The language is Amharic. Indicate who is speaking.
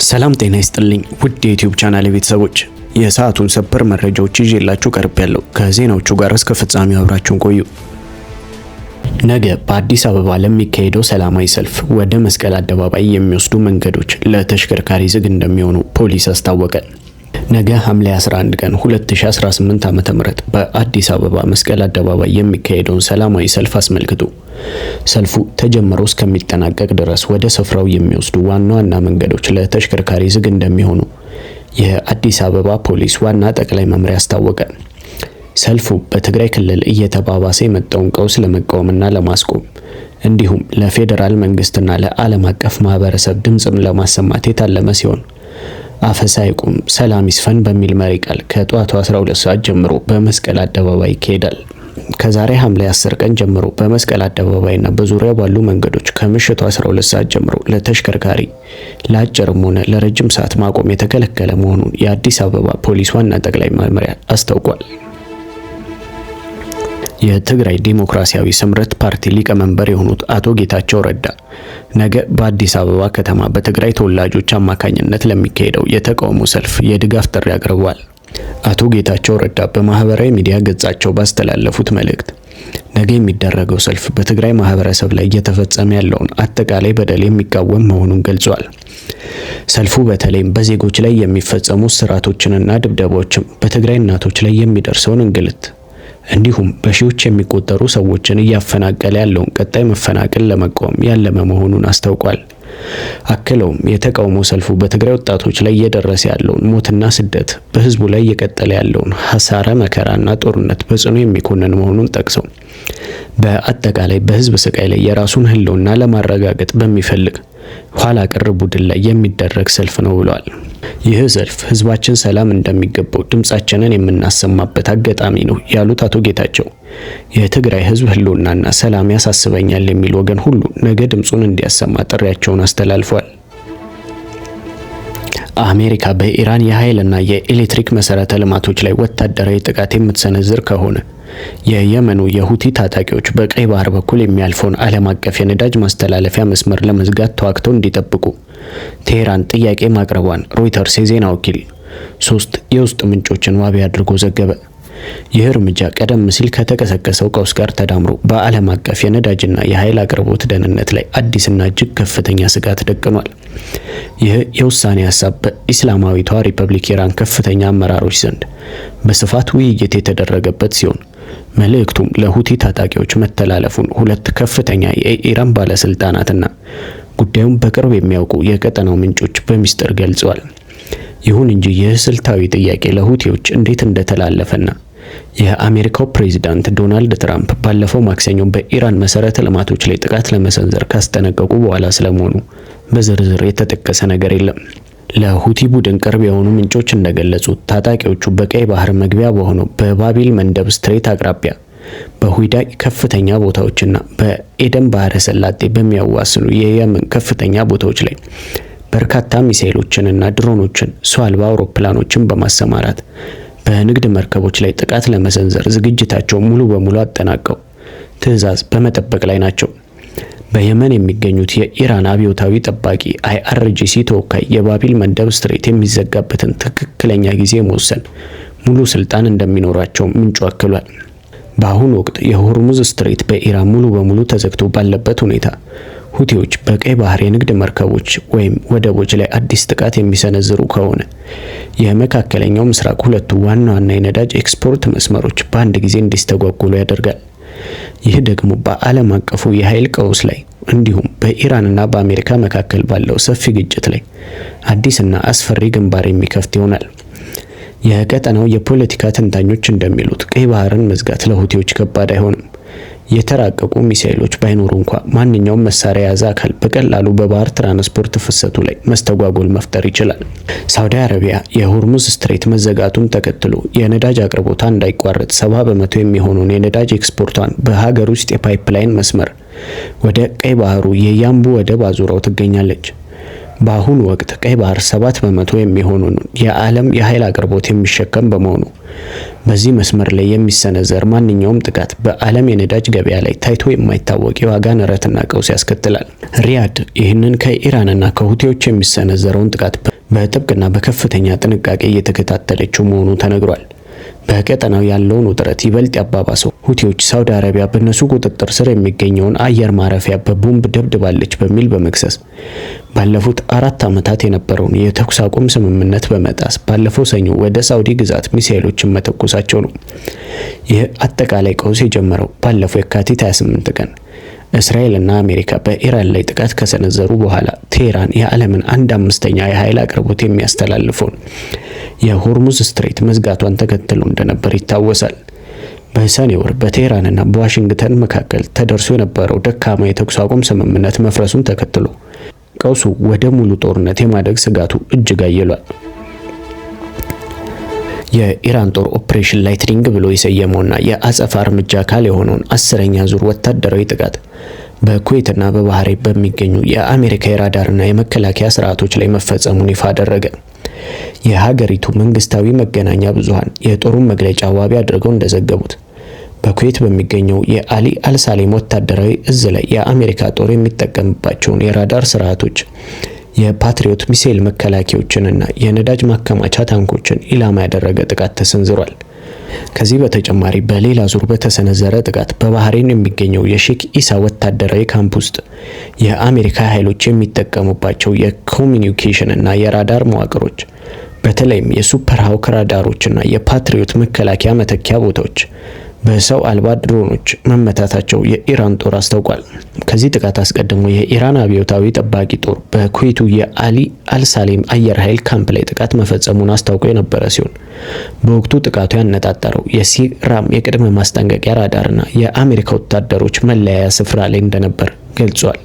Speaker 1: ሰላም ጤና ይስጥልኝ ውድ የዩቲዩብ ቻናል ቤተሰቦች፣ የሰዓቱን ሰበር መረጃዎች ይዤላችሁ ቀርቤያለሁ። ከዜናዎቹ ጋር እስከ ፍጻሜው አብራችሁን ቆዩ። ነገ በአዲስ አበባ ለሚካሄደው ሰላማዊ ሰልፍ ወደ መስቀል አደባባይ የሚወስዱ መንገዶች ለተሽከርካሪ ዝግ እንደሚሆኑ ፖሊስ አስታወቀ። ነገ ሐምሌ 11 ቀን 2018 ዓ.ም በአዲስ አበባ መስቀል አደባባይ የሚካሄደውን ሰላማዊ ሰልፍ አስመልክቶ ሰልፉ ተጀምሮ እስከሚጠናቀቅ ድረስ ወደ ስፍራው የሚወስዱ ዋና ዋና መንገዶች ለተሽከርካሪ ዝግ እንደሚሆኑ የአዲስ አበባ ፖሊስ ዋና ጠቅላይ መምሪያ አስታወቀ። ሰልፉ በትግራይ ክልል እየተባባሰ የመጣውን ቀውስ ለመቃወምና ለማስቆም እንዲሁም ለፌዴራል መንግስትና ለዓለም አቀፍ ማህበረሰብ ድምጽን ለማሰማት የታለመ ሲሆን አፈሳ ይቁም ሰላም ይስፈን በሚል መሪ ቃል ከጧቱ 12 ሰዓት ጀምሮ በመስቀል አደባባይ ይካሄዳል። ከዛሬ ሐምሌ 10 ቀን ጀምሮ በመስቀል አደባባይና በዙሪያው ባሉ መንገዶች ከምሽቱ 12 ሰዓት ጀምሮ ለተሽከርካሪ ለአጭርም ሆነ ለረጅም ሰዓት ማቆም የተከለከለ መሆኑን የአዲስ አበባ ፖሊስ ዋና ጠቅላይ መምሪያ አስታውቋል። የትግራይ ዲሞክራሲያዊ ስምረት ፓርቲ ሊቀመንበር የሆኑት አቶ ጌታቸው ረዳ ነገ በአዲስ አበባ ከተማ በትግራይ ተወላጆች አማካኝነት ለሚካሄደው የተቃውሞ ሰልፍ የድጋፍ ጥሪ አቅርበዋል። አቶ ጌታቸው ረዳ በማህበራዊ ሚዲያ ገጻቸው ባስተላለፉት መልእክት ነገ የሚደረገው ሰልፍ በትግራይ ማህበረሰብ ላይ እየተፈጸመ ያለውን አጠቃላይ በደል የሚቃወም መሆኑን ገልጿል። ሰልፉ በተለይም በዜጎች ላይ የሚፈጸሙ ስርዓቶችንና ድብደባዎችም በትግራይ እናቶች ላይ የሚደርሰውን እንግልት እንዲሁም በሺዎች የሚቆጠሩ ሰዎችን እያፈናቀለ ያለውን ቀጣይ መፈናቀል ለመቃወም ያለመ መሆኑን አስታውቋል። አክለውም የተቃውሞ ሰልፉ በትግራይ ወጣቶች ላይ እየደረሰ ያለውን ሞትና ስደት፣ በህዝቡ ላይ እየቀጠለ ያለውን ሐሳረ መከራና ጦርነት በጽኑ የሚኮንን መሆኑን ጠቅሰው በአጠቃላይ በህዝብ ስቃይ ላይ የራሱን ህልውና ለማረጋገጥ በሚፈልግ ኋላ ቀር ቡድን ላይ የሚደረግ ሰልፍ ነው ብለዋል። ይህ ሰልፍ ህዝባችን ሰላም እንደሚገባው ድምጻችንን የምናሰማበት አጋጣሚ ነው ያሉት አቶ ጌታቸው የትግራይ ህዝብ ህልውናና ሰላም ያሳስበኛል የሚል ወገን ሁሉ ነገ ድምጹን እንዲያሰማ ጥሪያቸውን አስተላልፏል። አሜሪካ በኢራን የኃይልና የኤሌክትሪክ መሰረተ ልማቶች ላይ ወታደራዊ ጥቃት የምትሰነዝር ከሆነ የየመኑ የሁቲ ታጣቂዎች በቀይ ባህር በኩል የሚያልፈውን ዓለም አቀፍ የነዳጅ ማስተላለፊያ መስመር ለመዝጋት ተዋግተው እንዲጠብቁ ቴህራን ጥያቄ ማቅረቧን ሮይተርስ የዜና ወኪል 3 የውስጥ ምንጮችን ዋቢ አድርጎ ዘገበ። ይህ እርምጃ ቀደም ሲል ከተቀሰቀሰው ቀውስ ጋር ተዳምሮ በዓለም አቀፍ የነዳጅና የኃይል አቅርቦት ደህንነት ላይ አዲስና እጅግ ከፍተኛ ስጋት ደቅኗል። ይህ የውሳኔ ሀሳብ በኢስላማዊቷ ሪፐብሊክ ኢራን ከፍተኛ አመራሮች ዘንድ በስፋት ውይይት የተደረገበት ሲሆን መልእክቱም ለሁቲ ታጣቂዎች መተላለፉን ሁለት ከፍተኛ የኢራን ባለስልጣናትና ጉዳዩን በቅርብ የሚያውቁ የቀጠናው ምንጮች በሚስጥር ገልጸዋል። ይሁን እንጂ ይህ ስልታዊ ጥያቄ ለሁቲዎች እንዴት እንደተላለፈና የአሜሪካው ፕሬዝዳንት ዶናልድ ትራምፕ ባለፈው ማክሰኞ በኢራን መሰረተ ልማቶች ላይ ጥቃት ለመሰንዘር ካስጠነቀቁ በኋላ ስለመሆኑ በዝርዝር የተጠቀሰ ነገር የለም። ለሁቲ ቡድን ቅርብ የሆኑ ምንጮች እንደገለጹት ታጣቂዎቹ በቀይ ባህር መግቢያ በሆነው በባቢል መንደብ ስትሬት አቅራቢያ በሁዳይ ከፍተኛ ቦታዎችና በኤደን ባህረ ሰላጤ በሚያዋስኑ የየመን ከፍተኛ ቦታዎች ላይ በርካታ ሚሳኤሎችንና ድሮኖችን ሰው አልባ አውሮፕላኖችን በማሰማራት በንግድ መርከቦች ላይ ጥቃት ለመሰንዘር ዝግጅታቸውን ሙሉ በሙሉ አጠናቀው ትዕዛዝ በመጠበቅ ላይ ናቸው። በየመን የሚገኙት የኢራን አብዮታዊ ጠባቂ IRGC ተወካይ የባቢል መንደብ ስትሬት የሚዘጋበትን ትክክለኛ ጊዜ መወሰን ሙሉ ስልጣን እንደሚኖራቸው ምንጩ አክሏል። በአሁኑ ወቅት የሆርሙዝ ስትሬት በኢራን ሙሉ በሙሉ ተዘግቶ ባለበት ሁኔታ ሁቲዎች በቀይ ባህር የንግድ መርከቦች ወይም ወደቦች ላይ አዲስ ጥቃት የሚሰነዝሩ ከሆነ የመካከለኛው ምስራቅ ሁለቱ ዋና ዋና የነዳጅ ኤክስፖርት መስመሮች በአንድ ጊዜ እንዲስተጓጎሉ ያደርጋል። ይህ ደግሞ በዓለም አቀፉ የኃይል ቀውስ ላይ እንዲሁም በኢራንና በአሜሪካ መካከል ባለው ሰፊ ግጭት ላይ አዲስና አስፈሪ ግንባር የሚከፍት ይሆናል። የቀጠናው የፖለቲካ ተንታኞች እንደሚሉት ቀይ ባህርን መዝጋት ለሁቲዎች ከባድ አይሆንም። የተራቀቁ ሚሳኤሎች ባይኖሩ እንኳን ማንኛውም መሳሪያ የያዘ አካል በቀላሉ በባህር ትራንስፖርት ፍሰቱ ላይ መስተጓጎል መፍጠር ይችላል። ሳውዲ አረቢያ የሆርሙዝ ስትሬት መዘጋቱን ተከትሎ የነዳጅ አቅርቦቷ እንዳይቋረጥ 70% የሚሆነውን የነዳጅ ኤክስፖርቷን በሀገር ውስጥ የፓይፕላይን መስመር ወደ ቀይ ባህሩ የያምቡ ወደብ አዙራው ትገኛለች። በአሁኑ ወቅት ቀይ ባህር 7% የሚሆኑን የዓለም የኃይል አቅርቦት የሚሸከም በመሆኑ በዚህ መስመር ላይ የሚሰነዘር ማንኛውም ጥቃት በዓለም የነዳጅ ገበያ ላይ ታይቶ የማይታወቅ የዋጋ ንረትና ቀውስ ያስከትላል። ሪያድ ይህንን ከኢራንና ከሁቲዎች የሚሰነዘረውን ጥቃት በጥብቅና በከፍተኛ ጥንቃቄ እየተከታተለችው መሆኑ ተነግሯል። በቀጠናው ያለውን ውጥረት ይበልጥ ያባባሰው ሁቲዎች ሳውዲ አረቢያ በነሱ ቁጥጥር ስር የሚገኘውን አየር ማረፊያ በቦምብ ደብድባለች በሚል በመክሰስ ባለፉት 4 ዓመታት የነበረውን የተኩስ አቁም ስምምነት በመጣስ ባለፈው ሰኞ ወደ ሳውዲ ግዛት ሚሳኤሎችን መተኮሳቸው ነው። ይህ አጠቃላይ ቀውስ የጀመረው ባለፈው የካቲት 28 ቀን እስራኤልና አሜሪካ በኢራን ላይ ጥቃት ከሰነዘሩ በኋላ ቴህራን የዓለምን 1/5 የኃይል አቅርቦት የሚያስተላልፈውን የሆርሙዝ ስትሬት መዝጋቷን ተከትሎ እንደነበር ይታወሳል። በሰኔ ወር በቴህራንና በዋሽንግተን መካከል ተደርሶ የነበረው ደካማ የተኩስ አቁም ስምምነት መፍረሱን ተከትሎ ቀውሱ ወደ ሙሉ ጦርነት የማደግ ስጋቱ እጅግ አይሏል። የኢራን ጦር ኦፕሬሽን ላይትኒንግ ብሎ የሰየመውና የአጸፋ እርምጃ አካል የሆነውን 10ኛ ዙር ወታደራዊ ጥቃት በኩዌትና በባህሬን በሚገኙ የአሜሪካ የራዳርና የመከላከያ ስርዓቶች ላይ መፈጸሙን ይፋ አደረገ። የሀገሪቱ መንግስታዊ መገናኛ ብዙሃን የጦሩን መግለጫ ዋቢ አድርገው እንደዘገቡት በኩዌት በሚገኘው የአሊ አልሳሌም ወታደራዊ እዝ ላይ የአሜሪካ ጦር የሚጠቀምባቸውን የራዳር ስርዓቶች፣ የፓትሪዮት ሚሳኤል መከላከያዎችንና የነዳጅ ማከማቻ ታንኮችን ኢላማ ያደረገ ጥቃት ተሰንዝሯል። ከዚህ በተጨማሪ በሌላ ዙር በተሰነዘረ ጥቃት በባህሬን የሚገኘው የሼክ ኢሳ ወታደራዊ ካምፕ ውስጥ የአሜሪካ ኃይሎች የሚጠቀሙባቸው የኮሚኒኬሽን እና የራዳር መዋቅሮች በተለይም የሱፐር ሃውክ ራዳሮችና የፓትሪዮት መከላከያ መተኪያ ቦታዎች በሰው አልባ ድሮኖች መመታታቸው የኢራን ጦር አስታውቋል። ከዚህ ጥቃት አስቀድሞ የኢራን አብዮታዊ ጠባቂ ጦር በኩዌቱ የአሊ አልሳሌም አየር ኃይል ካምፕ ላይ ጥቃት መፈጸሙን አስታውቆ የነበረ ሲሆን በወቅቱ ጥቃቱ ያነጣጠረው የሲራም የቅድመ ማስጠንቀቂያ ራዳርና የአሜሪካ ወታደሮች መለያያ ስፍራ ላይ እንደነበር ገልጿል።